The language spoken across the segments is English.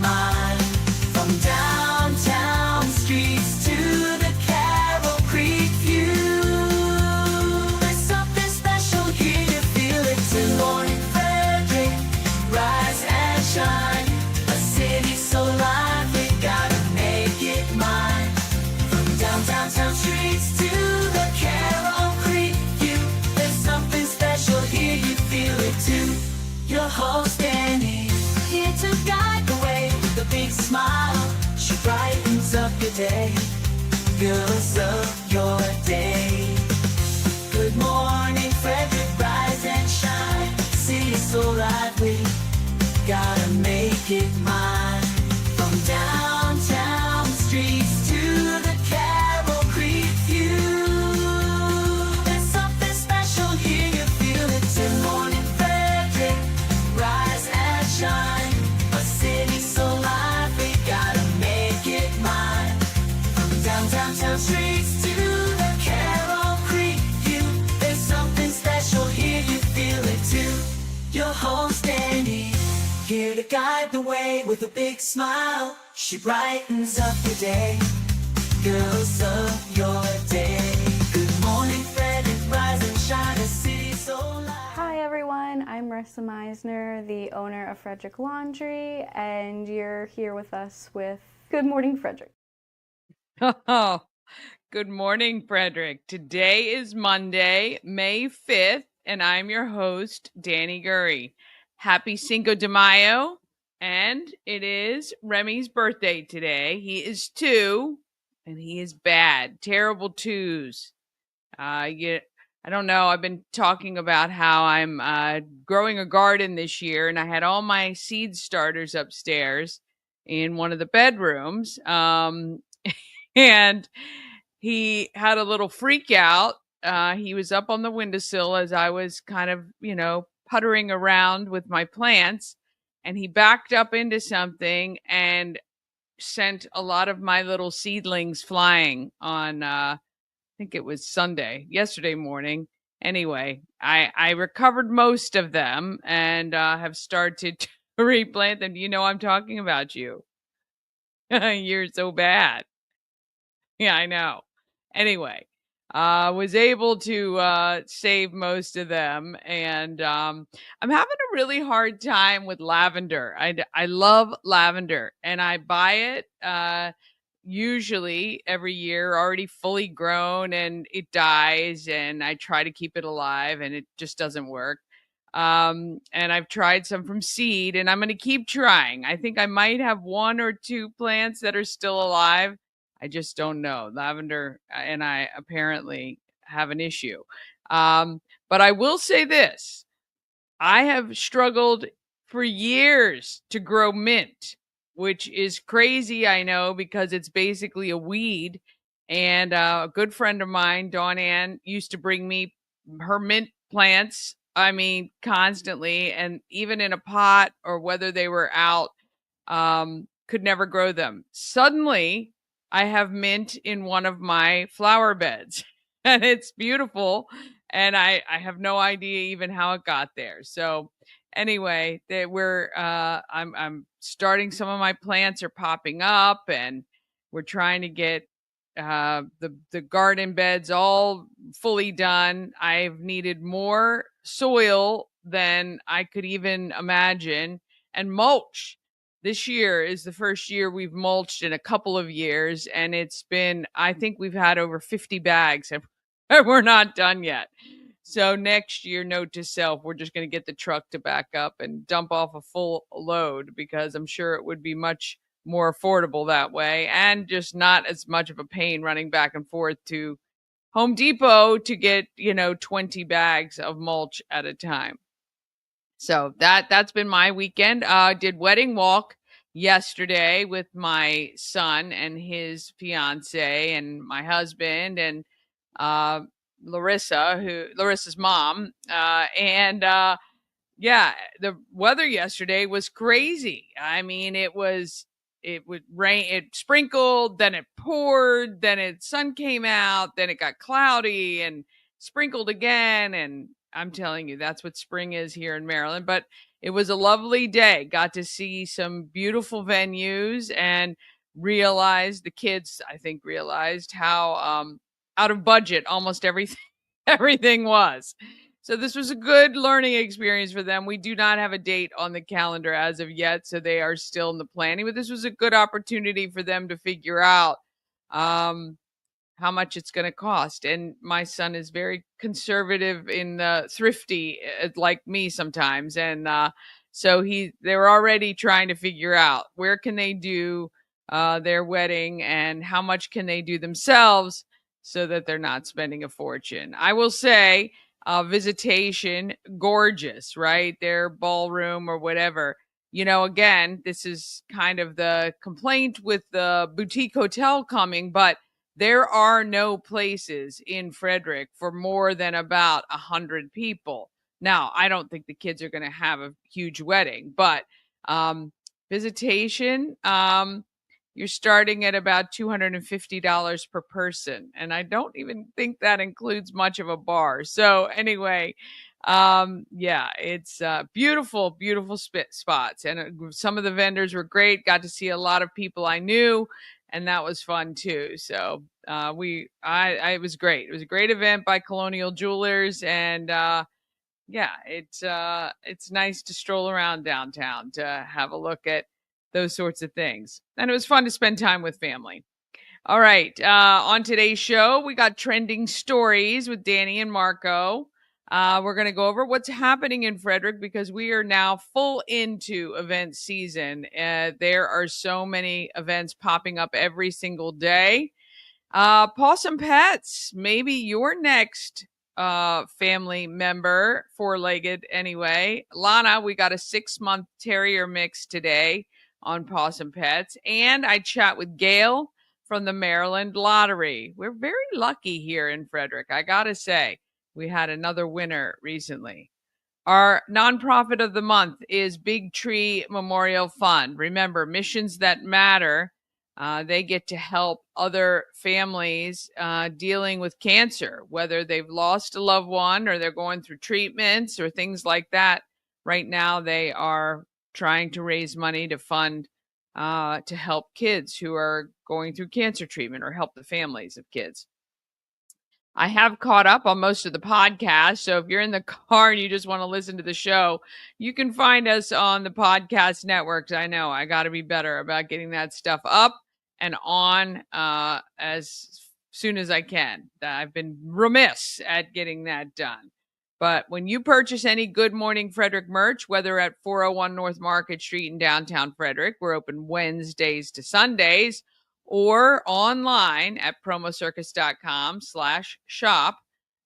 mine. From downtown streets to the Carroll Creek view, there's something special here, you feel it too. Good morning Frederick, rise and shine. A city so lively, gotta make it mine. From downtown streets to the Carroll Creek view, there's something special here, you feel it too. Your host Dani, here to guide the way with a big smile. She brightens up your day, girls of your day. Good morning Frederick, rise and shine. City so lively, gotta make it mine. From downtown streets to the Carroll Creek view, there's something special here, you feel it too. Good morning Frederick, rise and shine. A city so lively, gotta make it mine. From downtown streets to the Carroll Creek view, there's something special here, you feel it too. Your host Dani, here to guide the way with a big smile. She brightens up your day, girls of your day. Good morning Frederick, rise and shine. A city so lively. Hi everyone, I'm Marissa Meisner, the owner of Frederick Laundry, and you're here with us with Good Morning Frederick. Oh, good morning, Frederick. Today is Monday, May 5th, and I'm your host, Dani Gurry. Happy Cinco de Mayo, and it is Remy's birthday today. He is 2, and he is bad. Terrible 2s. I don't know. I've been talking about how I'm growing a garden this year, and I had all my seed starters upstairs in one of the bedrooms. And he had a little freak out. He was up on the windowsill as I was kind of, puttering around with my plants, and he backed up into something and sent a lot of my little seedlings flying on, I think it was yesterday morning. Anyway, I recovered most of them and have started to replant them. You know I'm talking about you. You're so bad. Yeah, I know. Anyway, was able to save most of them, and I'm having a really hard time with lavender. I love lavender, and I buy it usually every year already fully grown, and it dies, and I try to keep it alive, and it just doesn't work. And I've tried some from seed, and I'm going to keep trying. I think I might have 1 or 2 plants that are still alive. I just don't know. Lavender and I apparently have an issue. But I will say this. I have struggled for years to grow mint, which is crazy, I know, because it's basically a weed. And a good friend of mine, Dawn used to bring me her mint plants, constantly, and even in a pot or whether they were out, could never grow them. Suddenly, I have mint in one of my flower beds, and it's beautiful. And I have no idea even how it got there. So anyway, I'm starting, some of my plants are popping up, and we're trying to get the garden beds all fully done. I've needed more soil than I could even imagine, and mulch. This year is the first year we've mulched in a couple of years, and I think we've had over 50 bags, and we're not done yet. So next year, note to self, we're just going to get the truck to back up and dump off a full load, because I'm sure it would be much more affordable that way, and just not as much of a pain running back and forth to Home Depot to get, 20 bags of mulch at a time. So that's been my weekend. Did wedding walk yesterday with my son and his fiance and my husband and Larissa's mom. Yeah, the weather yesterday was crazy. It would rain, it sprinkled, then it poured, then sun came out, then it got cloudy and sprinkled again. And I'm telling you, that's what spring is here in Maryland. But it was a lovely day. Got to see some beautiful venues and realized the kids, I think, realized how out of budget almost everything everything was. So this was a good learning experience for them. We do not have a date on the calendar as of yet, so they are still in the planning. But this was a good opportunity for them to figure out how much it's going to cost. And my son is very conservative in thrifty, like me sometimes. And so they were already trying to figure out where can they do their wedding and how much can they do themselves so that they're not spending a fortune. I will say, visitation, gorgeous, right? Their ballroom or whatever. You know, again, this is kind of the complaint with the boutique hotel coming, but there are no places in Frederick for more than about 100 people. Now, I don't think the kids are going to have a huge wedding, but visitation, you're starting at about $250 per person. And I don't even think that includes much of a bar. So anyway, yeah, it's beautiful, beautiful spots. And some of the vendors were great. Got to see a lot of people I knew, and that was fun too. So it was great. It was a great event by Colonial Jewelers, and yeah, it's nice to stroll around downtown to have a look at those sorts of things. And it was fun to spend time with family. All right. On today's show, we got trending stories with Dani and Marco. We're going to go over what's happening in Frederick because we are now full into event season. There are so many events popping up every single day. Pawsome Pets, maybe your next family member, four-legged anyway. Lana, we got a 6-month Terrier mix today on Pawsome Pets. And I chat with Gail from the Maryland Lottery. We're very lucky here in Frederick, I gotta say. We had another winner recently. Our nonprofit of the month is Big Tree Memorial Fund. Remember, missions that matter. They get to help other families dealing with cancer, whether they've lost a loved one or they're going through treatments or things like that. Right now, they are trying to raise money to fund to help kids who are going through cancer treatment or help the families of kids. I have caught up on most of the podcasts. So if you're in the car and you just want to listen to the show, you can find us on the podcast networks. I know I got to be better about getting that stuff up and on as soon as I can. I've been remiss at getting that done. But when you purchase any Good Morning Frederick merch, whether at 401 North Market Street in downtown Frederick, we're open Wednesdays to Sundays, or online at promocircus.com/shop,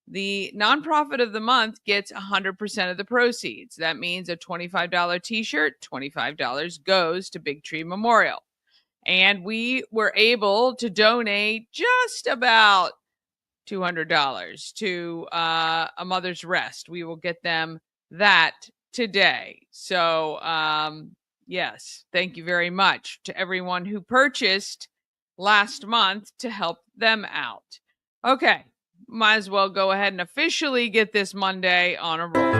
the nonprofit of the month gets 100% of the proceeds. That means a $25 t-shirt, $25 goes to Big Tree Memorial. And we were able to donate just about $200 to A Mother's Rest. We will get them that today. So, yes, thank you very much to everyone who purchased last month to help them out. Okay, might as well go ahead and officially get this Monday on a roll.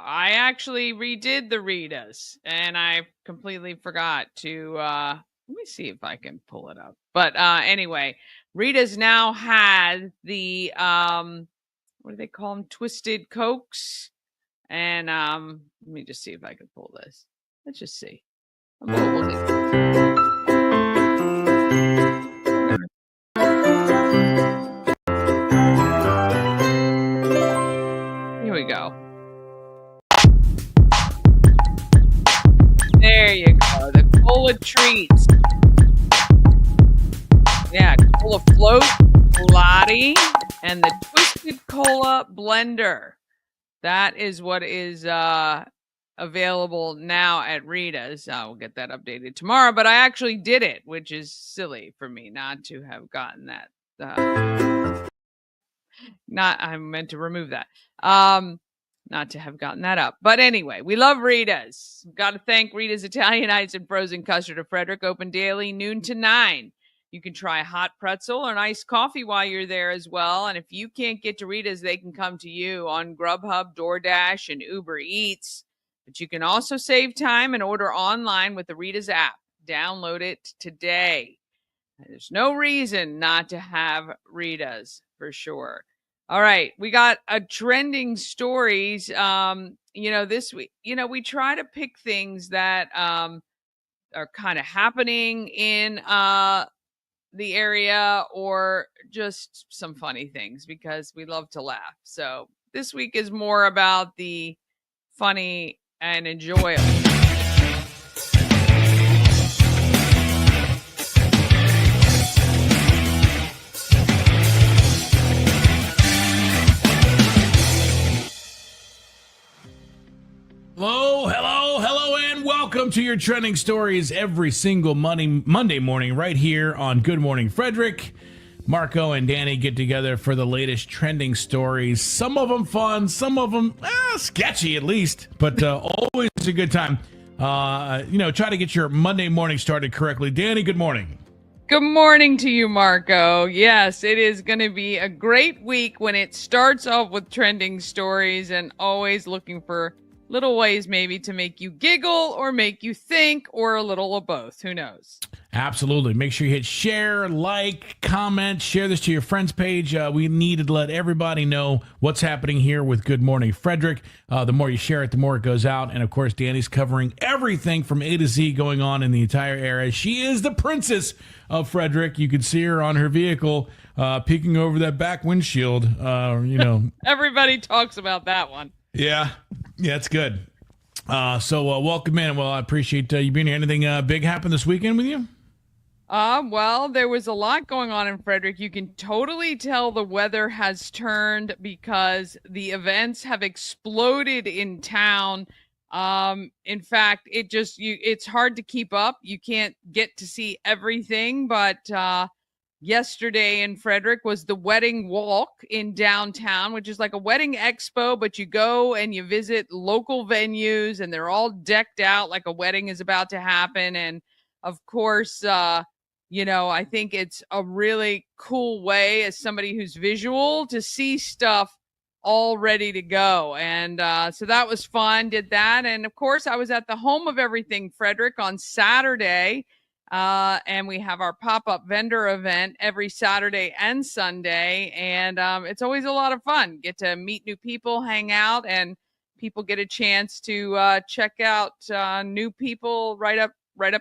I actually redid the Ritas, and I completely forgot to, let me see if I can pull it up. But anyway, Ritas now has the, what do they call them? Twisted Cokes. And let me just see if I can pull this. Let's just see. Here we go. There you go. The Cola Treats. Cola Float, Lottie, and the Twisted Cola Blender. That is what is available now at Rita's. We'll get that updated tomorrow, but I actually did it, which is silly for me not to have gotten that. I meant to remove that. Not to have gotten that up. But anyway, we love Rita's. Got to thank Rita's Italian Ice and Frozen Custard of Frederick, open daily, noon to 9. You can try a hot pretzel or an iced coffee while you're there as well. And if you can't get to Rita's, they can come to you on Grubhub, DoorDash, and Uber Eats. But you can also save time and order online with the Rita's app. Download it today. There's no reason not to have Rita's for sure. All right, we got a trending stories. This week, we try to pick things that are kind of happening in the area or just some funny things because we love to laugh. So this week is more about the funny and enjoyable. Hello, and welcome to your trending stories every single Monday morning right here on Good Morning Frederick. Marco and Dani get together for the latest trending stories. Some of them fun, some of them sketchy at least, but always a good time. Try to get your Monday morning started correctly. Dani, good morning. Good morning to you, Marco. Yes, it is going to be a great week when it starts off with trending stories and always looking for little ways maybe to make you giggle or make you think or a little of both. Who knows? Absolutely. Make sure you hit share, like, comment, share this to your friends page. We need to let everybody know what's happening here with Good Morning Frederick. The more you share it, the more it goes out. And of course, Dani's covering everything from A to Z going on in the entire area. She is the princess of Frederick. You can see her on her vehicle peeking over that back windshield. Everybody talks about that one. Yeah, it's good. So welcome in. Well, I appreciate you being here. Anything big happen this weekend with you? Well, there was a lot going on in Frederick. You can totally tell the weather has turned because the events have exploded in town. In fact, it's hard to keep up. You can't get to see everything, but yesterday in Frederick was the wedding walk in downtown, which is like a wedding expo, but you go and you visit local venues and they're all decked out like a wedding is about to happen. And of course, I think it's a really cool way as somebody who's visual to see stuff all ready to go. And so that was fun, did that. And of course, I was at the Home of Everything Frederick on Saturday. And we have our pop-up vendor event every Saturday and Sunday. And it's always a lot of fun. Get to meet new people, hang out, and people get a chance to check out new people right up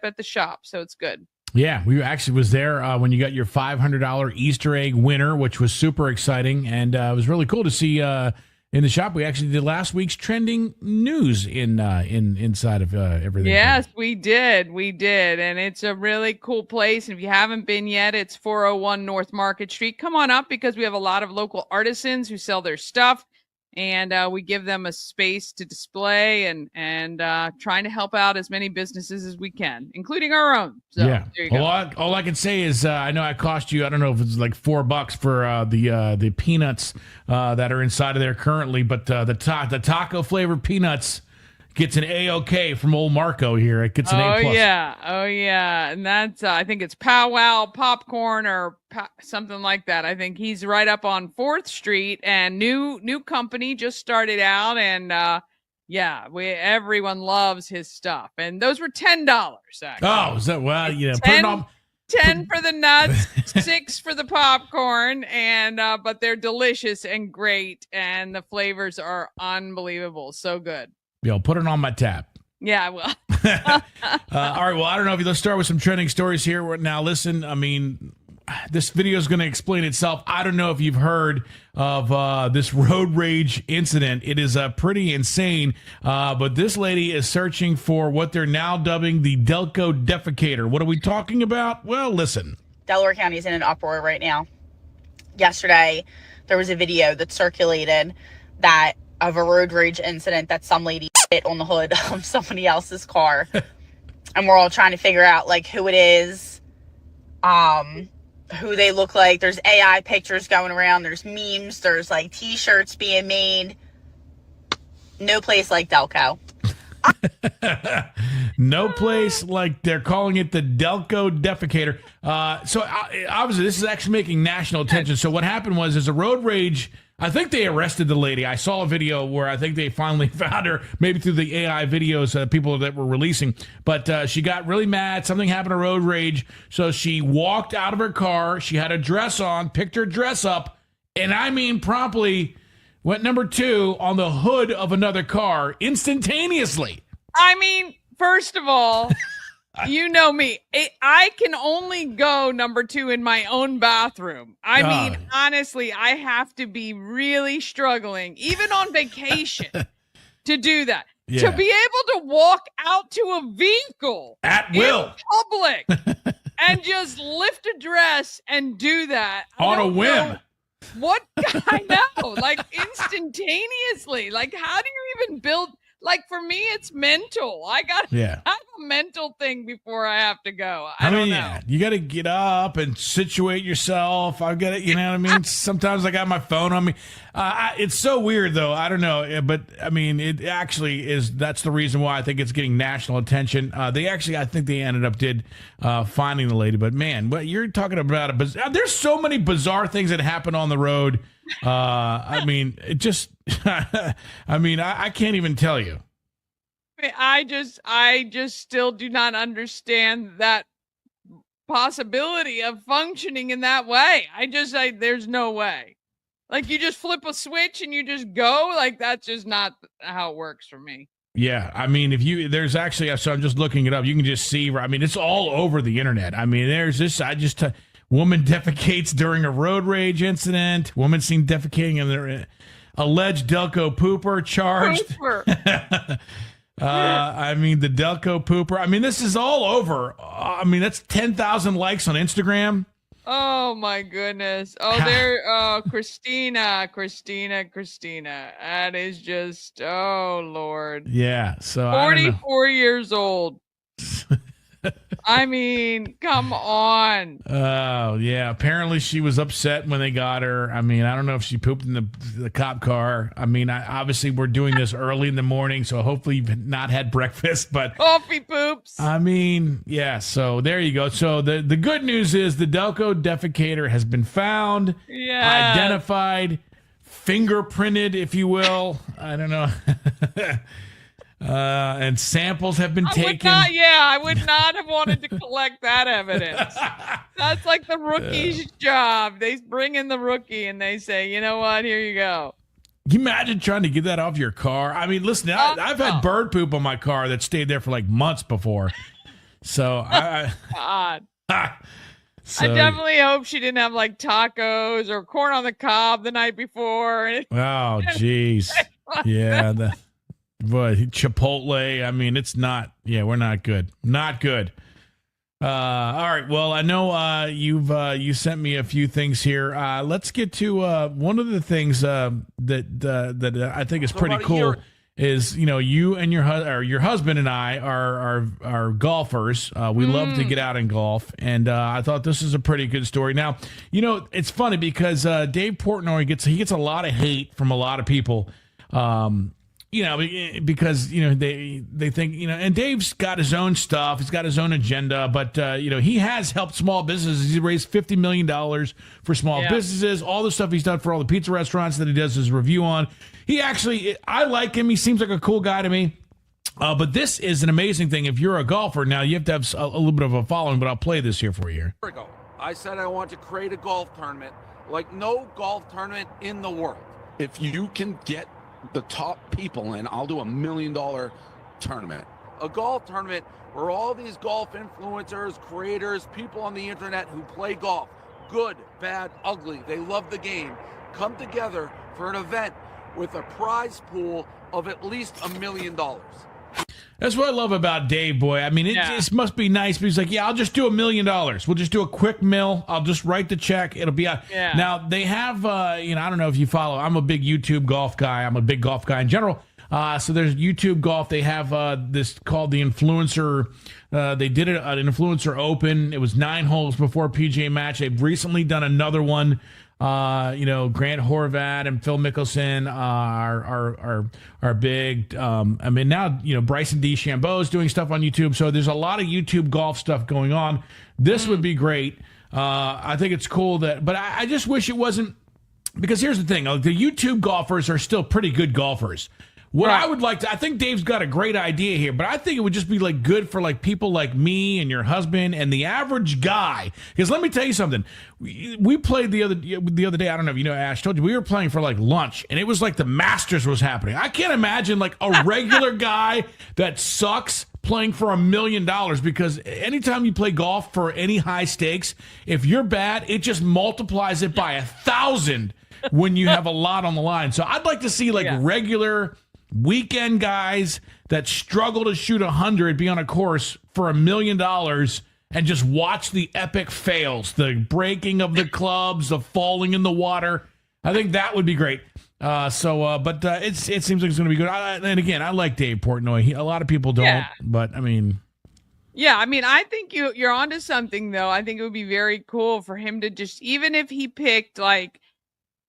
at the shop. So it's good. Yeah, we actually was there when you got your $500 Easter egg winner, which was super exciting. And it was really cool to see in the shop. We actually did last week's trending news inside of everything. Yes, we did. And it's a really cool place. And if you haven't been yet, it's 401 North Market Street. Come on up because we have a lot of local artisans who sell their stuff. And we give them a space to display and trying to help out as many businesses as we can, including our own. So, yeah. There you go. All I can say is I know I cost you, I don't know if it's like $4 for the peanuts that are inside of there currently, but the taco flavored peanuts gets an A-OK from old Marco here. It gets an A+. Oh, yeah. And that's, I think it's Powwow Popcorn or something like that. I think he's right up on 4th Street and new company just started out. And everyone loves his stuff. And those were $10. Actually. Oh, is that, well, 10, put it on. 10 for the nuts, 6 for the popcorn, and but they're delicious and great. And the flavors are unbelievable. So good. Put it on my tab. Yeah, I will. All right. Well, I don't know if let's start with some trending stories here. Now, listen, I mean, this video is going to explain itself. I don't know if you've heard of this road rage incident. It is pretty insane. But this lady is searching for what they're now dubbing the Delco defecator. What are we talking about? Well, listen. Delaware County is in an uproar right now. Yesterday, there was a video that circulated of a road rage incident that some lady hit on the hood of somebody else's car. And we're all trying to figure out, like, who it is, who they look like. There's AI pictures going around. There's memes. There's, like, T-shirts being made. No place like Delco. No place like, they're calling it the Delco Defecator. So obviously this is actually making national attention. So what happened was, there's a road rage. I think they arrested the lady. I saw a video where I think they finally found her, maybe through the AI videos, people that were releasing. But she got really mad. Something happened to road rage. So she walked out of her car. She had a dress on, picked her dress up, and I mean promptly went number 2 on the hood of another car instantaneously. I mean, first of all, you know me. I can only go number 2 in my own bathroom. I mean, honestly, I have to be really struggling, even on vacation, to do that. Yeah. To be able to walk out to a vehicle At will. in public and just lift a dress and do that On a whim. What I know, like instantaneously. Like, how do you even build? Like, for me, it's mental. I got to have a mental thing before I have to go. I don't know. Yeah, you got to get up and situate yourself. I've got to, you know what I mean? Sometimes I got my phone on me. It's so weird, though. I don't know. But, I mean, it actually is. That's the reason why I think it's getting national attention. I think they ended up finding the lady. But, man, what you're talking about, there's so many bizarre things that happen on the road. I mean, it just, I can't even tell you. I just still do not understand that possibility of functioning in that way. There's no way. Like, you just flip a switch and you just go. Like, that's just not how it works for me. Yeah, I mean, there's actually, so I'm just looking it up. You can just see, I mean, it's all over the internet. I mean, there's this, woman defecates during a road rage incident. Woman seen defecating in their alleged Delco pooper charged. I mean, the Delco pooper. I mean, this is all over. I mean, that's 10,000 likes on Instagram. Oh my goodness. Christina. That is just, oh Lord. Yeah. So 44 years old. I mean, come on. Oh, yeah. Apparently she was upset when they got her. I mean, I don't know if she pooped in the cop car. I mean, obviously we're doing this early in the morning, so hopefully you've not had breakfast. But coffee poops. I mean, yeah. So there you go. So the good news is the Delco defecator has been found, identified, fingerprinted, if you will. I don't know. And samples have been taken. I would not have wanted to collect that evidence. That's like the rookie's job. They bring in the rookie and they say, you know what, here you go. Can you imagine trying to get that off your car? I mean, listen, I've had bird poop on my car that stayed there for like months before. So God. So, I definitely hope she didn't have like tacos or corn on the cob the night before. Oh, jeez. Yeah. But Chipotle, I mean, it's not. Yeah, we're not good. Not good. All right. Well, I know you sent me a few things here. Let's get to one of the things that I think is pretty cool. Is, you know, you and your husband and I are golfers. We love to get out and golf, and I thought this is a pretty good story. Now, you know, it's funny because Dave Portnoy gets a lot of hate from a lot of people. You know, because, you know, they think, you know, and Dave's got his own stuff. He's got his own agenda. But, you know, he has helped small businesses. He's raised $50 million for small businesses. All the stuff he's done for all the pizza restaurants that he does his review on. I like him. He seems like a cool guy to me. But this is an amazing thing. If you're a golfer, now you have to have a little bit of a following, but I'll play this here for you. I said I want to create a golf tournament like no golf tournament in the world. If you can get the top people in, I'll do $1 million tournament. A golf tournament where all these golf influencers, creators, people on the internet who play golf, good, bad, ugly, they love the game, come together for an event with a prize pool of at least $1 million. That's what I love about Dave, boy. I mean, it just must be nice. But he's like, yeah, I'll just do $1 million. We'll just do a quick mill. I'll just write the check. It'll be out. Yeah. Now, they have, I don't know if you follow. I'm a big YouTube golf guy. I'm a big golf guy in general. So there's YouTube golf. They have this called the Influencer. They did an Influencer Open. It was 9 holes before PGA match. They've recently done another one. Grant Horvat and Phil Mickelson are big. Now, Bryson DeChambeau is doing stuff on YouTube. So there's a lot of YouTube golf stuff going on. This would be great. I think it's cool but I just wish it wasn't, because here's the thing. The YouTube golfers are still pretty good golfers. What I would like to, I think Dave's got a great idea here, but I think it would just be good for people like me and your husband and the average guy. Because let me tell you something. We played the other day. I don't know if Ash told you, we were playing for lunch, and it was like the Masters was happening. I can't imagine a regular guy that sucks playing for $1 million, because anytime you play golf for any high stakes, if you're bad, it just multiplies it by 1,000 when you have a lot on the line. So I'd like to see regular weekend guys that struggle to shoot 100 be on a course for $1 million and just watch the epic fails, the breaking of the clubs, the falling in the water. I think that would be great. But it seems like it's going to be good. And again, I like Dave Portnoy. A lot of people don't, but I mean. Yeah, I think you're onto something, though. I think it would be very cool for him to just, even if he picked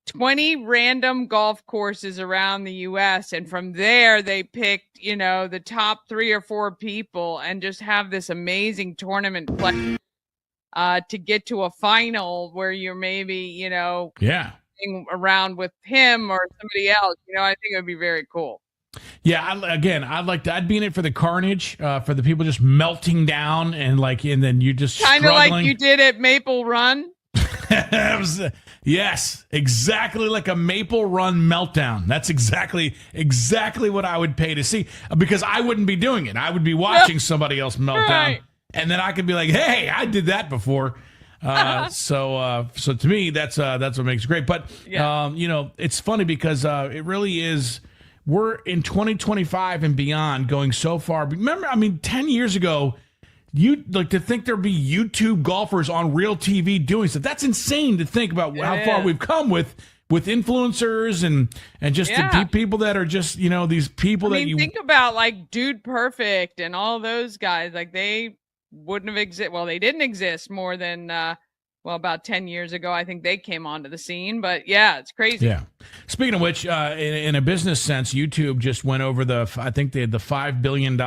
20 random golf courses around the U.S. and from there they picked, the top 3 or 4 people and just have this amazing tournament play to get to a final where you're maybe, around with him or somebody else. I think it would be very cool. Yeah, I'd be in it for the carnage, for the people just melting down and then you just kind of like you did at Maple Run. Yes, exactly like a Maple Run meltdown. That's exactly what I would pay to see, because I wouldn't be doing it. I would be watching somebody else melt down, and then I could be like, "Hey, I did that before." So to me, that's what makes it great. But it's funny because it really is. We're in 2025 and beyond, going so far. Remember, 10 years ago. To think there'd be YouTube golfers on real TV doing stuff. That's insane to think about how far we've come with influencers and just the people that are just, these people think about Dude Perfect and all those guys. They wouldn't have existed. Well, they didn't exist more than, about 10 years ago. I think they came onto the scene, but it's crazy. Yeah. Speaking of which, in a business sense, YouTube just went over I think they had the $5 billion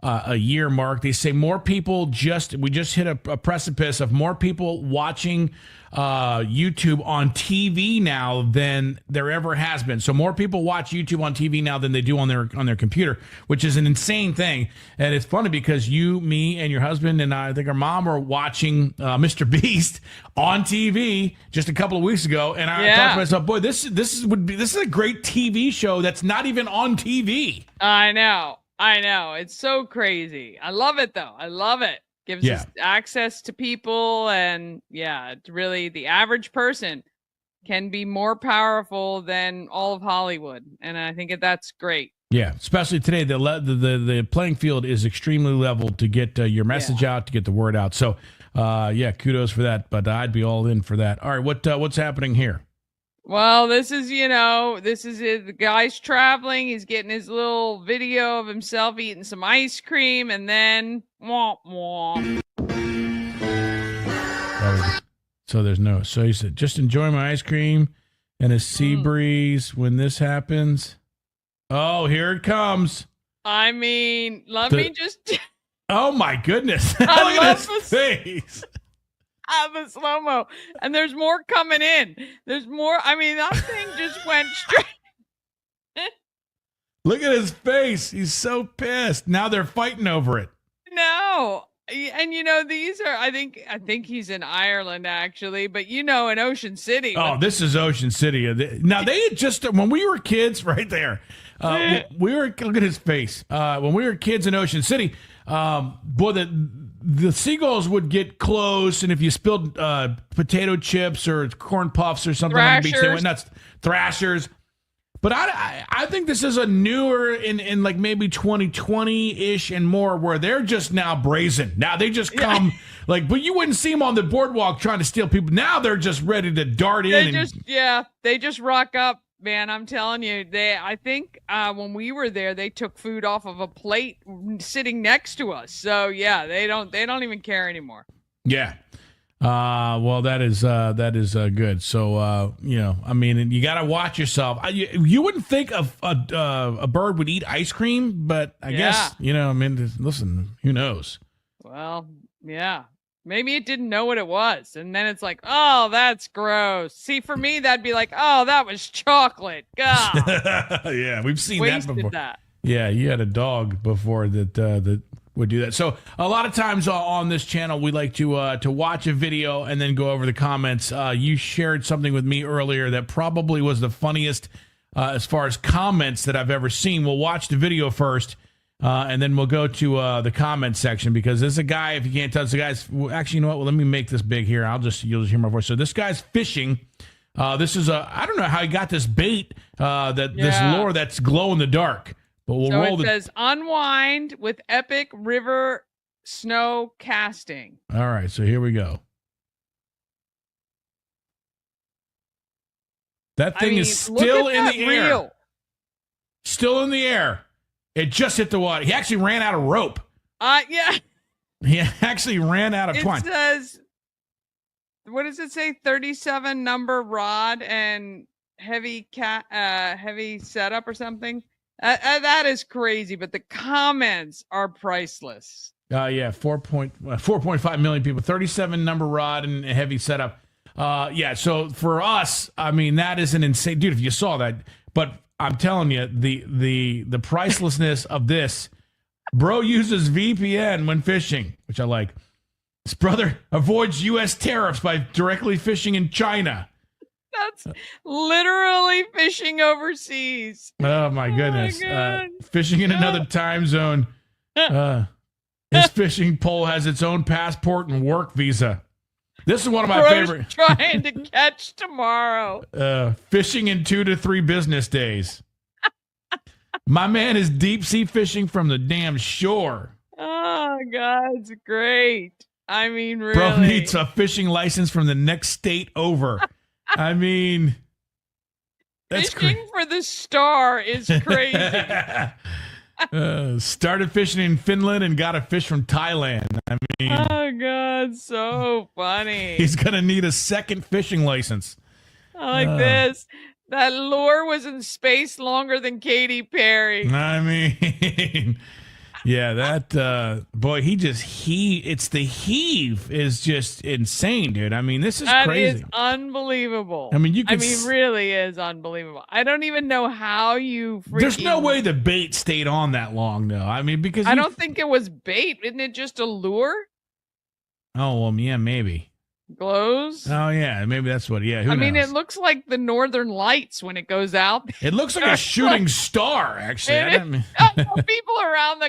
a year mark. They say more people we just hit a precipice of more people watching YouTube on TV now than there ever has been. So more people watch YouTube on TV now than they do on their computer, which is an insane thing. And it's funny because you, me, and your husband and I think our mom were watching Mr. Beast on TV just a couple of weeks ago, and I thought to myself, boy, this is a great TV show that's not even on TV. I know. It's so crazy. I love it, though. I love it. Gives us access to people, and it's really the average person can be more powerful than all of Hollywood, and I think that's great. Yeah, especially today, the playing field is extremely level to get your message out, to get the word out. So, kudos for that. But I'd be all in for that. All right, what's happening here? Well, this is it. The guy's traveling. He's getting his little video of himself eating some ice cream, and then womp womp. So he said, just enjoy my ice cream and a sea breeze when this happens. Oh, here it comes. Let me just. Oh my goodness! Look at his face. The slow-mo, and there's more coming in. There's more. That thing just went straight. Look at his face. He's so pissed. Now they're fighting over it. No. And these are, I think he's in Ireland actually, but in Ocean City. Oh, this is Ocean City. Now they had just, when we were kids right there, look at his face. When we were kids in Ocean City, boy, the seagulls would get close, and if you spilled potato chips or corn puffs or something on the beach, they went nuts. Thrashers. But I think this is a newer in like maybe 2020-ish and more where they're just now brazen. Now they just come like, but you wouldn't see them on the boardwalk trying to steal people. Now they're just ready to dart in. They just rock up, man. I'm telling you, I think when we were there, they took food off of a plate sitting next to us. So yeah, they don't even care anymore. Yeah. Well, that is good. So, I mean, you got to watch yourself. You wouldn't think a bird would eat ice cream, but I guess, I mean, listen, who knows? Well, yeah, maybe it didn't know what it was. And then it's like, oh, that's gross. See, for me, that'd be like, oh, that was chocolate. God. Yeah. We've seen Wasted that before. That. Yeah. You had a dog before that would do that. So a lot of times on this channel, we like to watch a video and then go over the comments. You shared something with me earlier that probably was the funniest as far as comments that I've ever seen. We'll watch the video first, and then we'll go to the comment section because there's a guy. If you can't tell, it's a guy's. Actually, you know what? Well, let me make this big here. You'll just hear my voice. So this guy's fishing. This is I don't know how he got this bait. This lure that's glow in the dark. But we'll roll says unwind with epic river snow casting. All right, so here we go. That thing is still in the air. Still in the air. It just hit the water. He actually ran out of rope. Yeah. He actually ran out of twine. It says, what does it say? 37 number rod and heavy setup or something. That is crazy, but the comments are priceless. 4.5 million people, 37 number rod and a heavy setup. So for us, I mean, that is an insane, dude, if you saw that, but I'm telling you, the pricelessness of this, bro uses VPN when fishing, which I like. His brother avoids U.S. tariffs by directly fishing in China. That's literally fishing overseas. Oh my goodness. God. Fishing in another time zone. His fishing pole has its own passport and work visa. This is one of my favorite. Trying to catch tomorrow. Fishing in 2 to 3 business days. My man is deep sea fishing from the damn shore. Oh God, it's great. I mean, really. Bro needs a fishing license from the next state over. I mean, that's fishing for the star is crazy. Started fishing in Finland and got a fish from Thailand. I mean, oh God, so funny. He's gonna need a second fishing license. I like this. That lure was in space longer than Katy Perry. I mean, yeah, that boy, it's the heave is just insane, dude. I mean, this is crazy. That is unbelievable. I mean, really is unbelievable. I don't even know how you There's no way the bait stayed on that long, though. I mean, because I don't think it was bait. Isn't it just a lure? Oh, well, yeah, maybe. Glows? Oh, yeah, maybe that's what, who knows? mean, it looks like the Northern Lights when it goes out. It looks like a shooting star, actually. People around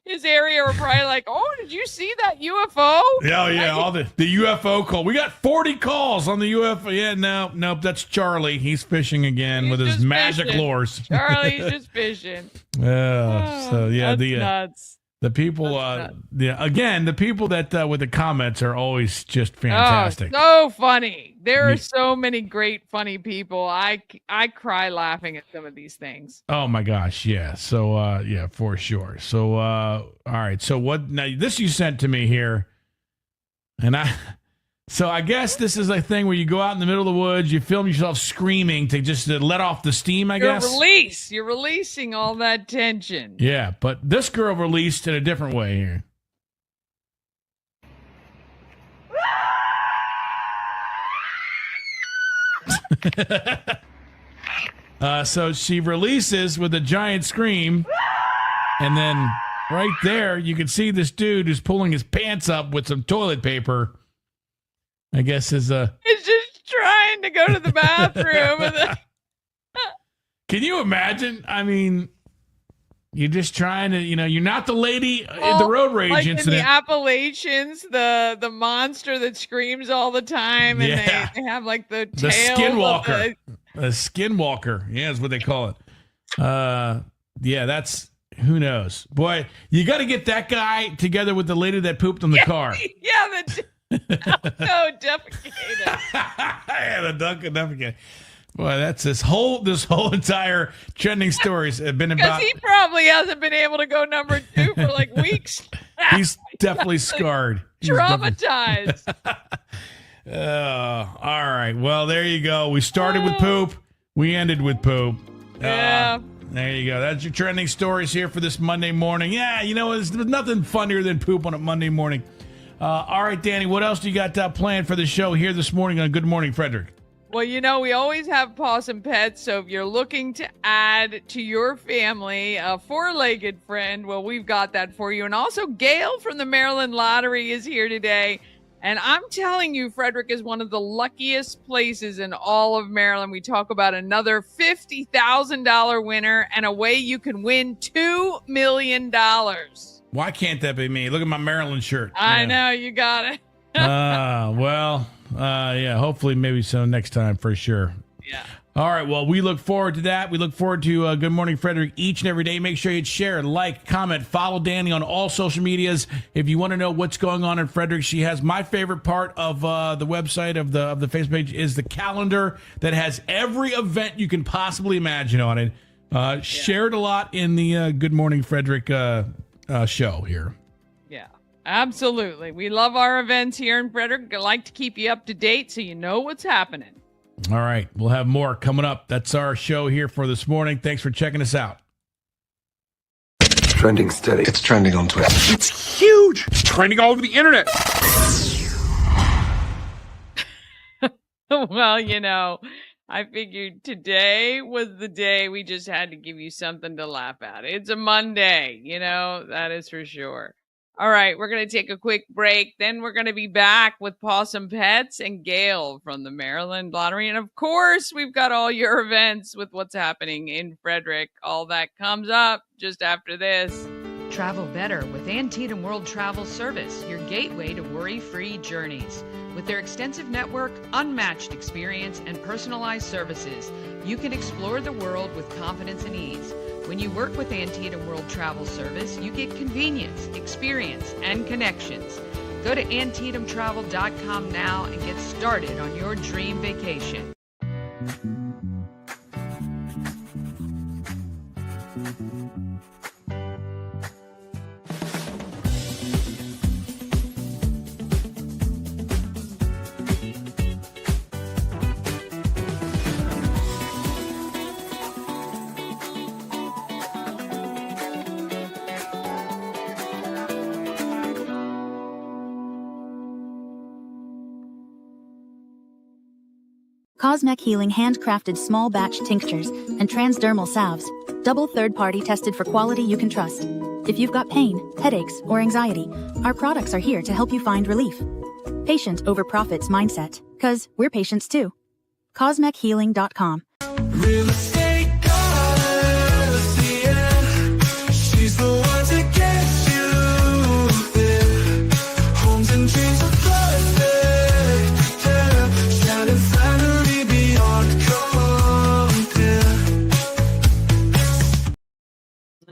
his area are probably like, oh, did you see that UFO? Yeah, all the UFO call. We got 40 calls on the UFO. Yeah, nope, that's Charlie. He's fishing again with his magic lures. Charlie's just fishing. Nuts. The people, again, the people that with the comments are always just fantastic. Oh, so funny. There are so many great, funny people. I cry laughing at some of these things. Oh my gosh, yeah. So, for sure. So, all right. So now this you sent to me here, and I guess this is a thing where you go out in the middle of the woods, you film yourself screaming to just let off the steam, I guess. You're releasing all that tension. Yeah, but this girl released in a different way here. So she releases with a giant scream, and then right there you can see this dude who's pulling his pants up with some toilet paper. I guess is He's just trying to go to the bathroom. Can you imagine? I mean, You're just trying to, you're not the lady in the road rage like incident. in the Appalachians, the monster that screams all the time, and Yeah. they have like the The tail skinwalker. The skinwalker. Yeah, is what they call it. Yeah, that's, who knows? Boy, you got to get that guy together with the lady that pooped in the car. Yeah, the defecated. Yeah, the Dunkin' defecated. Boy, that's this whole entire trending stories have been Because about. he probably hasn't been able to go number 2 for like weeks. He's definitely scarred. He's Traumatized. all right. Well, there you go. We started with poop. We ended with poop. Yeah. There you go. That's your trending stories here for this Monday morning. Yeah, there's nothing funnier than poop on a Monday morning. All right, Dani, what else do you got planned for the show here this morning on Good Morning Frederick? Well, we always have Pawsome Pets, so if you're looking to add to your family a 4-legged friend, well, we've got that for you. And also, Gail from the Maryland Lottery is here today. And I'm telling you, Frederick is one of the luckiest places in all of Maryland. We talk about another $50,000 winner and a way you can win $2 million. Why can't that be me? Look at my Maryland shirt. I know, you got it. Yeah, hopefully maybe so next time for sure. Yeah. All right, well, we look forward to that. We look forward to Good Morning Frederick each and every day. Make sure you share, like, comment, follow Dani on all social medias. If you want to know what's going on in Frederick, she has my favorite part of the website of the Facebook page is the calendar that has every event you can possibly imagine on it. Shared a lot in the Good Morning Frederick show here. Yeah, absolutely. We love our events here in Frederick. I like to keep you up to date so you know what's happening. All right. We'll have more coming up. That's our show here for this morning. Thanks for checking us out. Trending steady. It's trending on Twitter. It's huge. It's trending all over the internet. Well, I figured today was the day we just had to give you something to laugh at. It's a Monday, that is for sure. All right, we're going to take a quick break. Then we're going to be back with Pawsome Pets and Gail from the Maryland Lottery. And of course, we've got all your events with what's happening in Frederick. All that comes up just after this. Travel better with Antietam World Travel Service, your gateway to worry-free journeys. With their extensive network, unmatched experience, and personalized services, you can explore the world with confidence and ease. When you work with Antietam World Travel Service, you get convenience, experience, and connections. Go to AntietamTravel.com now and get started on your dream vacation. Cosmec Healing handcrafted small batch tinctures and transdermal salves, double third-party tested for quality you can trust. If you've got pain, headaches, or anxiety, our products are here to help you find relief. Patient over profits mindset, 'cause we're patients too. CosmecHealing.com. Real estate goddess, yeah. She's the one to get you there. Homes and dreams are perfect, yeah. Shining flattery beyond compare.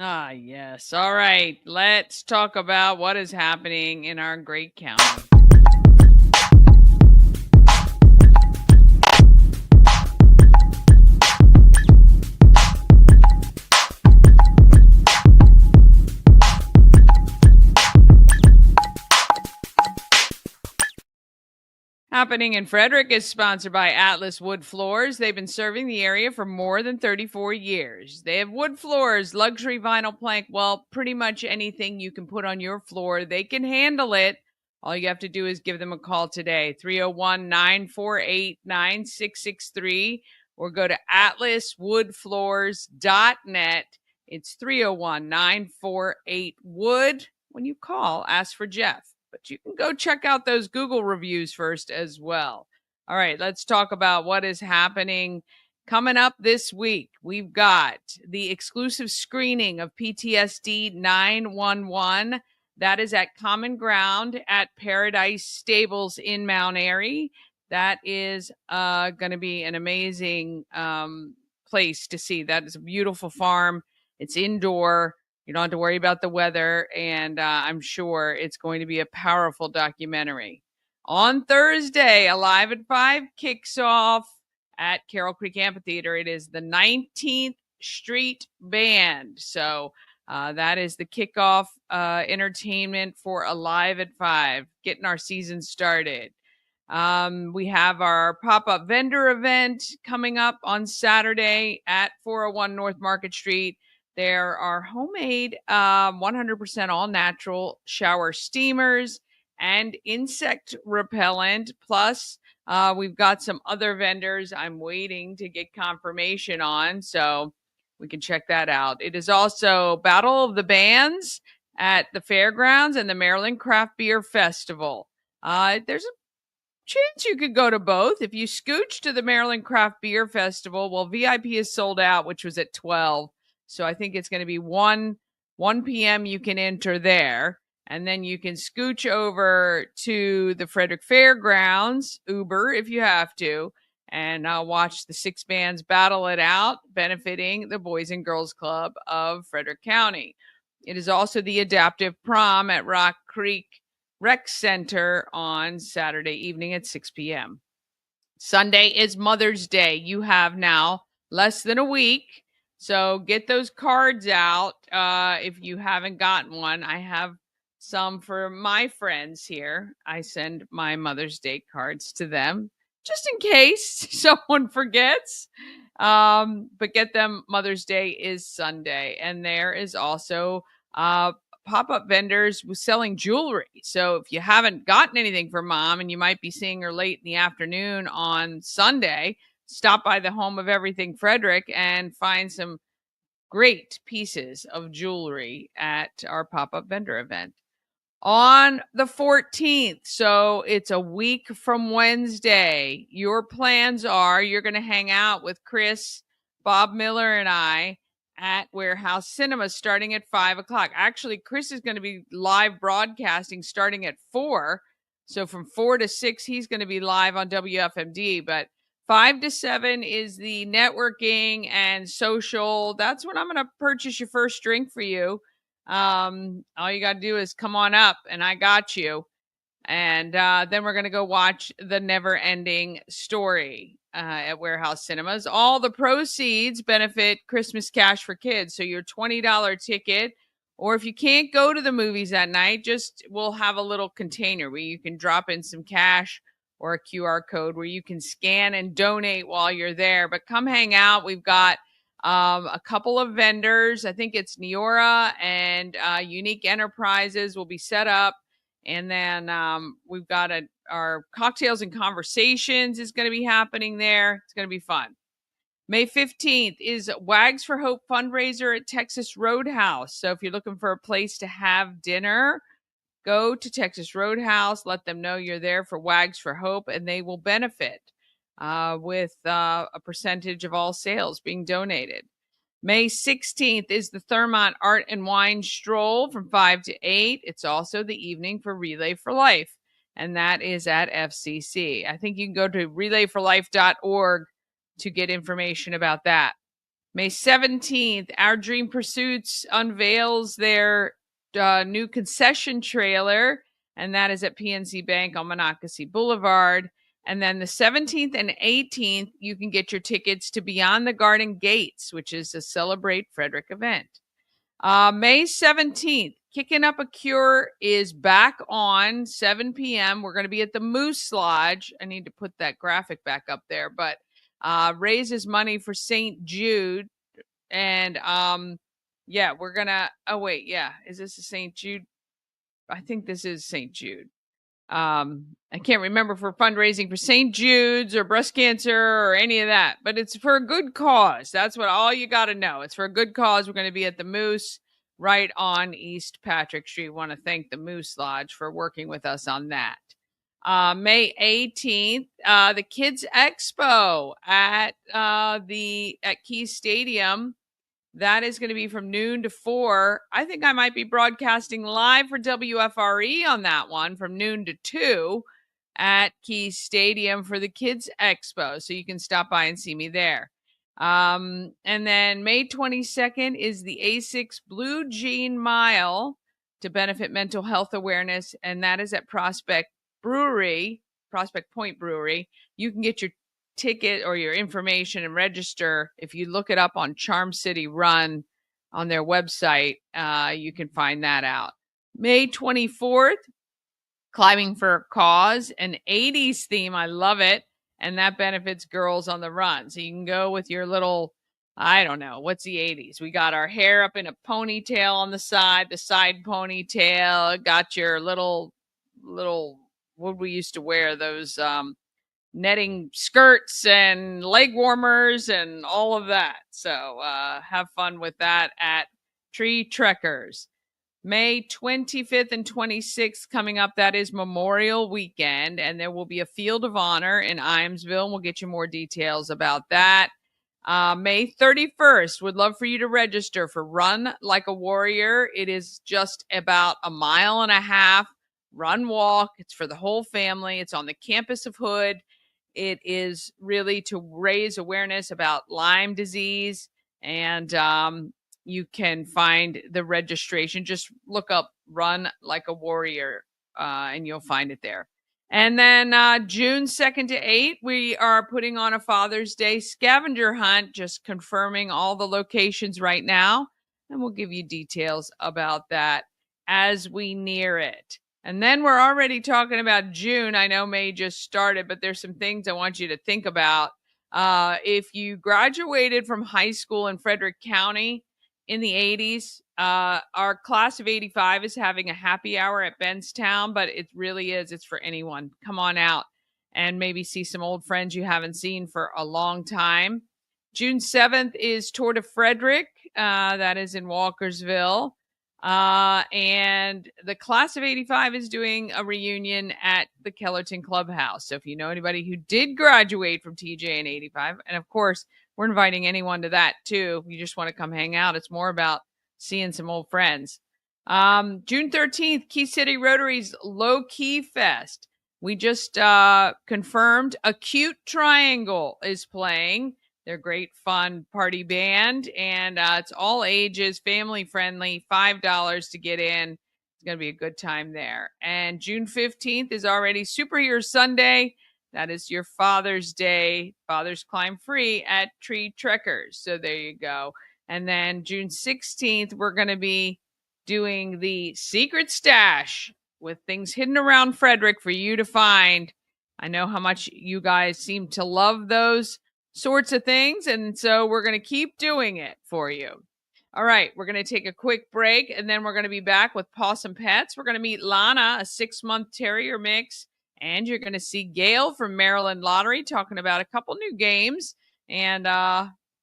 Ah, yes. All right. Let's talk about what is happening in our great county. Happening in Frederick is sponsored by Atlas Wood Floors. They've been serving the area for more than 34 years. They have wood floors, luxury vinyl plank, well, pretty much anything you can put on your floor. They can handle it. All you have to do is give them a call today, 301-948-9663, or go to atlaswoodfloors.net. It's 301-948-WOOD. When you call, ask for Jeff. But you can go check out those Google reviews first as well. All right, let's talk about what is happening. Coming up this week, we've got the exclusive screening of PTSD 911. That is at Common Ground at Paradise Stables in Mount Airy. That is going to be an amazing place to see. That is a beautiful farm. It's indoor. You don't have to worry about the weather. And I'm sure it's going to be a powerful documentary. On Thursday, Alive at 5 kicks off at Carroll Creek Amphitheater. It is the 19th Street Band. So that is the kickoff entertainment for Alive at 5, getting our season started. We have our pop-up vendor event coming up on Saturday at 401 North Market Street. There are homemade 100% all-natural shower steamers and insect repellent. Plus, we've got some other vendors I'm waiting to get confirmation on, so we can check that out. It is also Battle of the Bands at the fairgrounds and the Maryland Craft Beer Festival. There's a chance you could go to both. If you scooch to the Maryland Craft Beer Festival, well, VIP is sold out, which was at 12. So I think it's going to be 1 p.m. you can enter there. And then you can scooch over to the Frederick Fairgrounds, Uber if you have to, and watch the 6 bands battle it out, benefiting the Boys and Girls Club of Frederick County. It is also the Adaptive Prom at Rock Creek Rec Center on Saturday evening at 6 p.m. Sunday is Mother's Day. You have now less than a week, so get those cards out if you haven't gotten one. I have some for my friends here. I send my Mother's Day cards to them just in case someone forgets. But get them. Mother's Day is Sunday. And there is also pop-up vendors selling jewelry. So if you haven't gotten anything for mom and you might be seeing her late in the afternoon on Sunday, stop by the Home of Everything Frederick and find some great pieces of jewelry at our pop-up vendor event. On the 14th, so it's a week from Wednesday, your plans are you're going to hang out with Chris, Bob Miller, and I at Warehouse Cinema starting at 5 o'clock. Actually, Chris is going to be live broadcasting starting at 4. So from 4 to 6, he's going to be live on WFMD. But 5 to 7 is the networking and social. That's when I'm going to purchase your first drink for you. All you got to do is come on up and I got you. And then we're going to go watch The Never Ending Story at Warehouse Cinemas. All the proceeds benefit Christmas Cash for Kids. So your $20 ticket, or if you can't go to the movies that night, we'll have a little container where you can drop in some cash or a QR code where you can scan and donate while you're there. But come hang out. We've got a couple of vendors. I think it's Neora and Unique Enterprises will be set up. And then we've got our Cocktails and Conversations is going to be happening there. It's going to be fun. May 15th is Wags for Hope fundraiser at Texas Roadhouse. So if you're looking for a place to have dinner, go to Texas Roadhouse. Let them know you're there for Wags for Hope, and they will benefit with a percentage of all sales being donated. May 16th is the Thurmont Art and Wine Stroll from 5 to 8. It's also the evening for Relay for Life, and that is at FCC. I think you can go to relayforlife.org to get information about that. May 17th, Our Dream Pursuits unveils their new concession trailer, and that is at PNC Bank on Monocacy Boulevard. And then the 17th and 18th, you can get your tickets to Beyond the Garden Gates, which is a Celebrate Frederick event. May 17th, Kicking Up a Cure is back on 7 p.m. We're going to be at the Moose Lodge. I need to put that graphic back up there, but raises money for St. Jude. And we're going to, is this a St. Jude? I think this is St. Jude. I can't remember for fundraising for St. Jude's or breast cancer or any of that, but it's for a good cause. That's what all you got to know. It's for a good cause. We're going to be at the Moose right on East Patrick Street. Want to thank the Moose Lodge for working with us on that. May 18th, the Kids Expo at Key Stadium. That is going to be from noon to 4. I think I might be broadcasting live for WFRE on that one from noon to 2 at Key Stadium for the Kids Expo. So you can stop by and see me there. And then May 22nd is the A6 Blue Jean Mile to benefit mental health awareness. And that is at Prospect Point Brewery. You can get your ticket or your information and register if you look it up on Charm City Run on their website. You can find that out. May 24th, Climbing for a Cause, an 80s theme. I love it. And that benefits girls on the run. So you can go with your little, I don't know, what's the 80s? We got our hair up in a ponytail on the side ponytail, got your little, what we used to wear, those netting skirts and leg warmers and all of that. So have fun with that at Tree Trekkers. May 25th and 26th coming up. That is Memorial Weekend, and there will be a Field of Honor in Iamsville. We'll get you more details about that. May 31st, would love for you to register for Run Like a Warrior. It is just about a 1.5 mile run walk. It's for the whole family. It's on the campus of Hood. It is really to raise awareness about Lyme disease, and you can find the registration. Just look up Run Like a Warrior, and you'll find it there. And then June 2nd to 8th, we are putting on a Father's Day scavenger hunt, just confirming all the locations right now. And we'll give you details about that as we near it. And then we're already talking about June. I know May just started, but there's some things I want you to think about. If you graduated from high school in Frederick County in the 80s, our class of 85 is having a happy hour at Benstown, but it really is. It's for anyone. Come on out and maybe see some old friends you haven't seen for a long time. June 7th is Tour de Frederick. That is in Walkersville. And the class of 85 is doing a reunion at the Kellerton Clubhouse. So if you know anybody who did graduate from TJ in 85, and of course, we're inviting anyone to that too. If you just want to come hang out, it's more about seeing some old friends. June 13th, Key City Rotary's Low Key Fest. We just confirmed Acute Triangle is playing. They're a great, fun party band, and it's all ages, family friendly, $5 to get in. It's going to be a good time there. And June 15th is already Superhero Sunday. That is your Father's Day. Fathers climb free at Tree Trekkers. So there you go. And then June 16th, we're going to be doing the Secret Stash with things hidden around Frederick for you to find. I know how much you guys seem to love those sorts of things, and so we're going to keep doing it for you. All right, we're going to take a quick break, and then we're going to be back with Pawsome Pets. We're going to meet Lana, a 6-month Terrier mix, and you're going to see Gail from Maryland Lottery talking about a couple new games and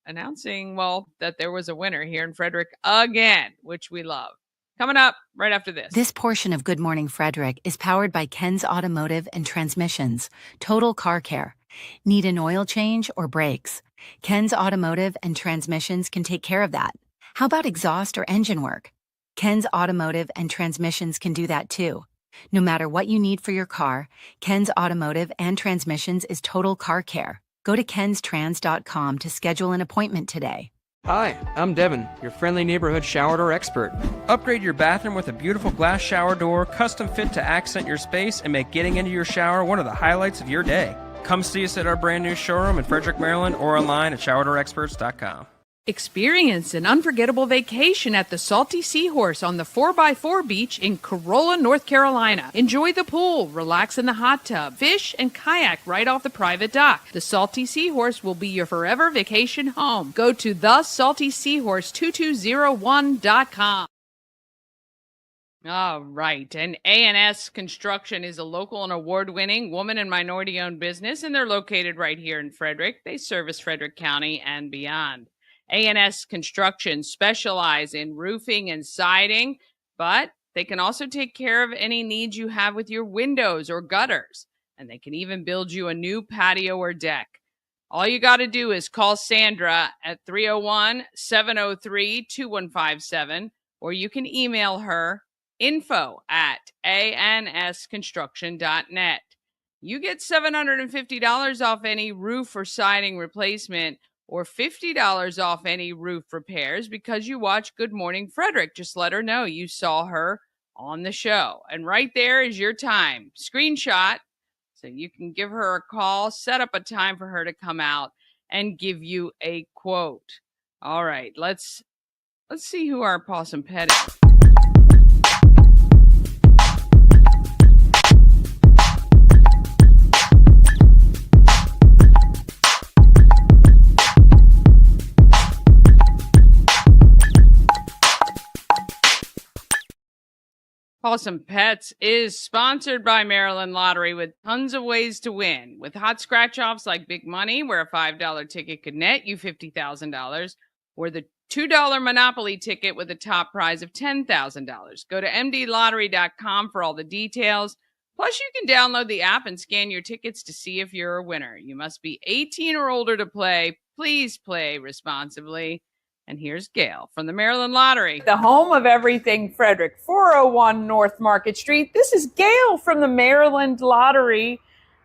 announcing, well, that there was a winner here in Frederick again, which we love. Coming up right after this. This portion of Good Morning Frederick is powered by Ken's Automotive and Transmissions, Total Car Care. Need an oil change or brakes? Ken's Automotive and Transmissions can take care of that. How about exhaust or engine work? Ken's Automotive and Transmissions can do that too. No matter what you need for your car, Ken's Automotive and Transmissions is Total Car Care. Go to kenstrans.com to schedule an appointment today. Hi, I'm Devin, your friendly neighborhood shower door expert. Upgrade your bathroom with a beautiful glass shower door, custom fit to accent your space and make getting into your shower one of the highlights of your day. Come see us at our brand new showroom in Frederick, Maryland, or online at showerdoorexperts.com. Experience an unforgettable vacation at the Salty Seahorse on the 4x4 beach in Corolla, North Carolina. Enjoy the pool, relax in the hot tub, fish, and kayak right off the private dock. The Salty Seahorse will be your forever vacation home. Go to thesaltyseahorse2201.com. All right. And A&S Construction is a local and award-winning woman and minority-owned business, and they're located right here in Frederick. They service Frederick County and beyond. A&S Construction specialize in roofing and siding, but They can also take care of any needs you have with your windows or gutters, and they can even build you a new patio or deck. All you got to do is call Sandra at 301-703-2157, or you can email her info@ansconstruction.net. You get $750 off any roof or siding replacement or $50 off any roof repairs because you watch Good Morning Frederick. Just let her know you saw her on the show. And right there is your time. Screenshot so you can give her a call, set up a time for her to come out and give you a quote. All right, let's see who our Pawsome Pet is. Pawsome Pets is sponsored by Maryland Lottery with tons of ways to win. With hot scratch-offs like Big Money, where a $5 ticket could net you $50,000, or the $2 Monopoly ticket with a top prize of $10,000. Go to mdlottery.com for all the details. Plus, you can download the app and scan your tickets to see if you're a winner. You must be 18 or older to play. Please play responsibly. And here's Gail from the Maryland Lottery. The home of everything Frederick, 401 North Market Street. This is Gail from the Maryland Lottery.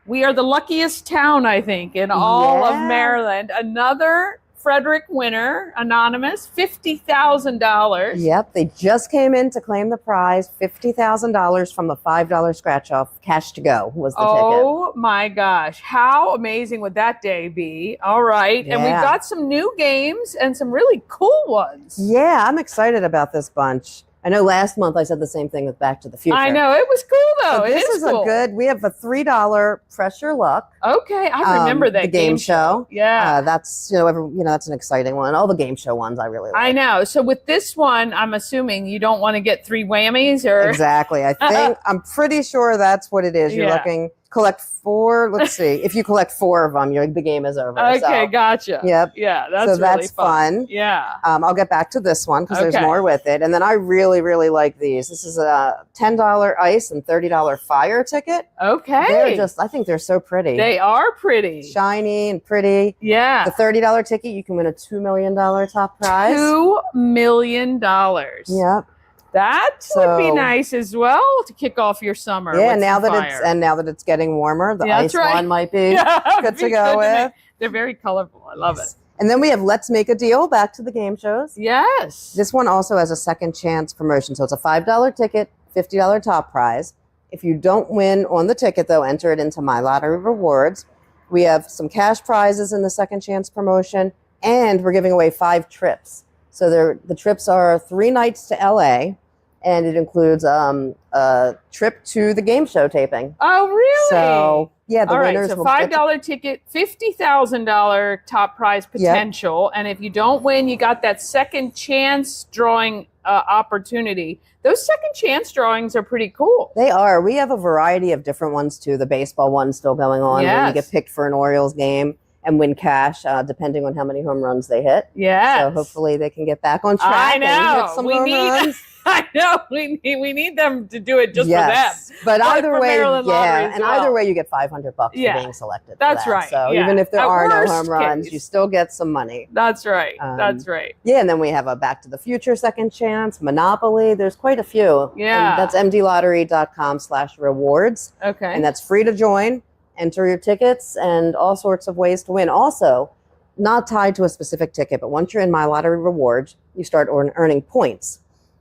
We are the luckiest town, I think, in all of Maryland. Another Frederick winner, anonymous, $50,000. Yep, they just came in to claim the prize, $50,000 from the $5 scratch-off. Cash to go was the ticket. Oh my gosh, how amazing would that day be? All right, and we've got some new games and some really cool ones. Yeah, I'm excited about this bunch. I know last month I said the same thing with Back to the Future. I know, it was cool though. So this is cool. a good, we have a $3 Press Your Luck. Okay, I remember that the game show. Yeah. That's, that's an exciting one. All the game show ones I really like. I know. So with this one, I'm assuming you don't want to get 3 whammies or? Exactly. I'm pretty sure that's what it is. You're looking, collect 4. Let's see. If you collect 4 of them, the game is over. Okay, gotcha. Yep. Yeah, that's really fun. Yeah. I'll get back to this one because there's more with it. And then I really, really like these. This is a $10 ice and $30 fire ticket. Okay. I think they're so pretty. They are pretty. Shiny and pretty. Yeah. The $30 ticket, you can win a $2 million top prize. $2 million. Yep. That would be nice as well to kick off your summer. Yeah, with now that it's getting warmer, the ice one might be good to go with. They're very colorful. I love it. And then we have Let's Make a Deal, back to the game shows. Yes. This one also has a second chance promotion. So it's a $5 ticket, $50 top prize. If you don't win on the ticket, though, enter it into My Lottery Rewards. We have some cash prizes in the second chance promotion, and we're giving away 5 trips. So the trips are 3 nights to LA, and it includes a trip to the game show taping. Oh, really? So, yeah, the winners so will $5 ticket, $50,000 top prize potential. And if you don't win, you got that second chance drawing opportunity. Those second chance drawings are pretty cool. They are. We have a variety of different ones, too. The baseball one's still going on, where you get picked for an Orioles game and win cash, depending on how many home runs they hit. Yeah. So hopefully they can get back on track and hit some home runs. I know. We need them to do it just for them. But either way, and either way, you get $500 for being selected. That's right. So even if there are no home runs, you still get some money. That's right. That's right. Yeah, and then we have a Back to the Future second chance, Monopoly. There's quite a few. Yeah. And that's mdlottery.com/rewards. Okay. And that's free to join. Enter your tickets and all sorts of ways to win. Also, not tied to a specific ticket, but once you're in My Lottery Rewards, you start earning points.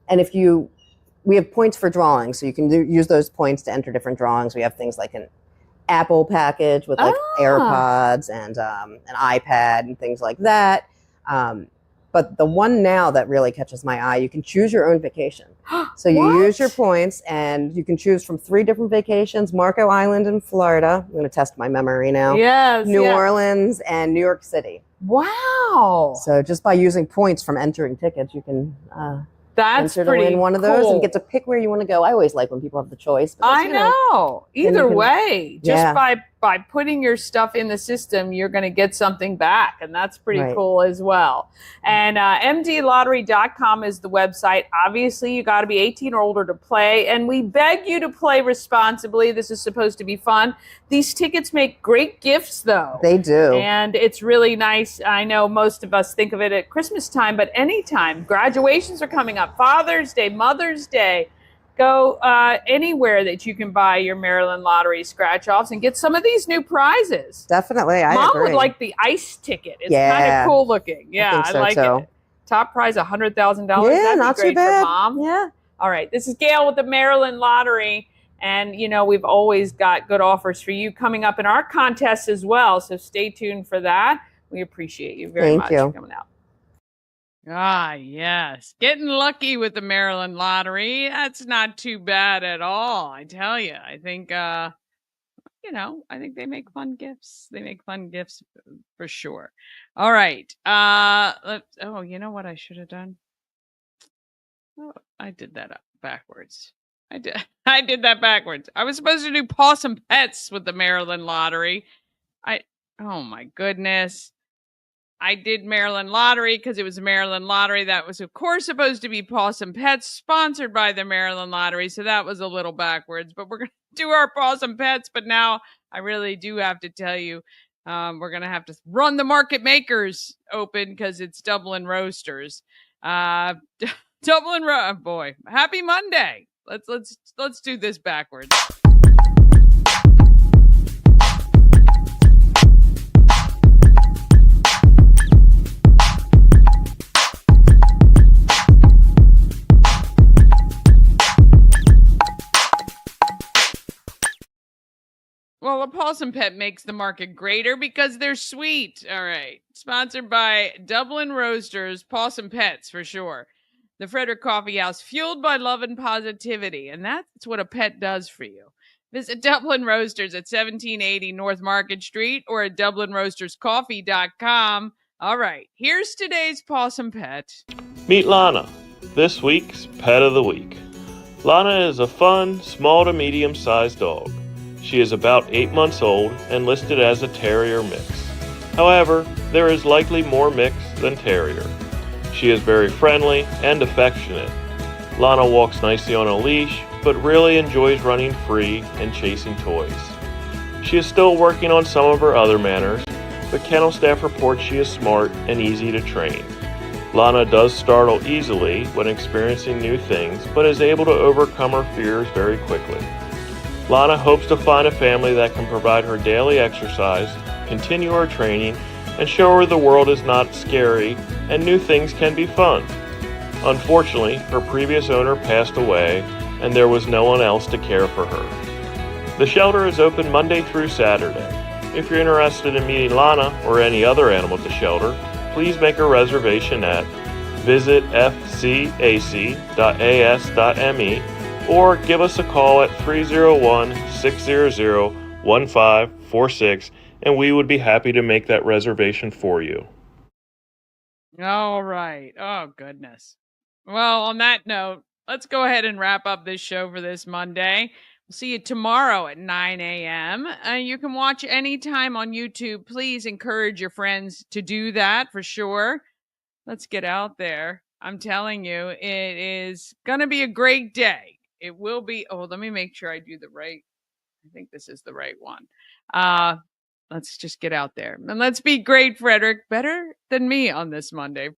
And we have points for drawings, so you can use those points to enter different drawings. We have things like an Apple package with like AirPods and an iPad and things like that. But the one now that really catches my eye, you can choose your own vacation. So you use your points and you can choose from 3 different vacations: Marco Island in Florida. I'm going to test my memory now. Yes. New Orleans and New York City. Wow. So just by using points from entering tickets, you can That's enter to pretty win one of those and get to pick where you want to go. I always like when people have the choice. I know. Either way, just by by putting your stuff in the system, you're going to get something back. And that's pretty Right. cool as well. And mdlottery.com is the website. Obviously, you got to be 18 or older to play. And we beg you to play responsibly. This is supposed to be fun. These tickets make great gifts, though. They do. And it's really nice. I know most of us think of it at Christmas time, but anytime. Graduations are coming up. Father's Day, Mother's Day. Go anywhere that you can buy your Maryland Lottery scratch-offs and get some of these new prizes. Definitely, I Mom agree. would like the ice ticket. It's Yeah. kind of cool looking. Yeah, think so, I like too. it. Top prize, $100,000. Yeah, That'd not be too great bad. for Mom. Yeah. All right, this is Gail with the Maryland Lottery. And, you know, we've always got good offers for you coming up in our contests as well. So stay tuned for that. We appreciate you very much for coming out. Ah, yes. Getting lucky with the Maryland Lottery. That's not too bad at all, I tell you. I think, I think they make fun gifts. They make fun gifts for sure. All right. You know what I should have done? Oh, I did that up backwards. I did that backwards. I was supposed to do Pawsome Pets with the Maryland Lottery. Oh my goodness. I did Maryland Lottery because it was a Maryland Lottery. That was, of course, supposed to be Pawsome Pets, sponsored by the Maryland Lottery. So that was a little backwards. But we're going to do our Pawsome Pets. But now I really do have to tell you, we're going to have to run the market makers open because it's Dublin Roasters. Boy, happy Monday. Let's do this backwards. Well, a Pawsome Pet makes the market greater because they're sweet. All right. Sponsored by Dublin Roasters, Pawsome Pets for sure. The Frederick Coffee House, fueled by love and positivity. And that's what a pet does for you. Visit Dublin Roasters at 1780 North Market Street or at DublinRoastersCoffee.com. All right. Here's today's Pawsome Pet. Meet Lana, this week's Pet of the Week. Lana is a fun, small to medium-sized dog. She is about 8 months old and listed as a Terrier mix. However, there is likely more mix than Terrier. She is very friendly and affectionate. Lana walks nicely on a leash, but really enjoys running free and chasing toys. She is still working on some of her other manners, but kennel staff reports she is smart and easy to train. Lana does startle easily when experiencing new things, but is able to overcome her fears very quickly. Lana hopes to find a family that can provide her daily exercise, continue her training, and show her the world is not scary and new things can be fun. Unfortunately, her previous owner passed away and there was no one else to care for her. The shelter is open Monday through Saturday. If you're interested in meeting Lana or any other animal at the shelter, please make a reservation at visitfcac.as.me or give us a call at 301-600-1546 and we would be happy to make that reservation for you. All right. Oh, goodness. Well, on that note, let's go ahead and wrap up this show for this Monday. We'll see you tomorrow at 9 a.m. You can watch anytime on YouTube. Please encourage your friends to do that for sure. Let's get out there. I'm telling you, it is going to be a great day. It will be. Oh, let me make sure I do the right. I think this is the right one. Let's just get out there and let's be great, Frederick. Better than me on this Monday.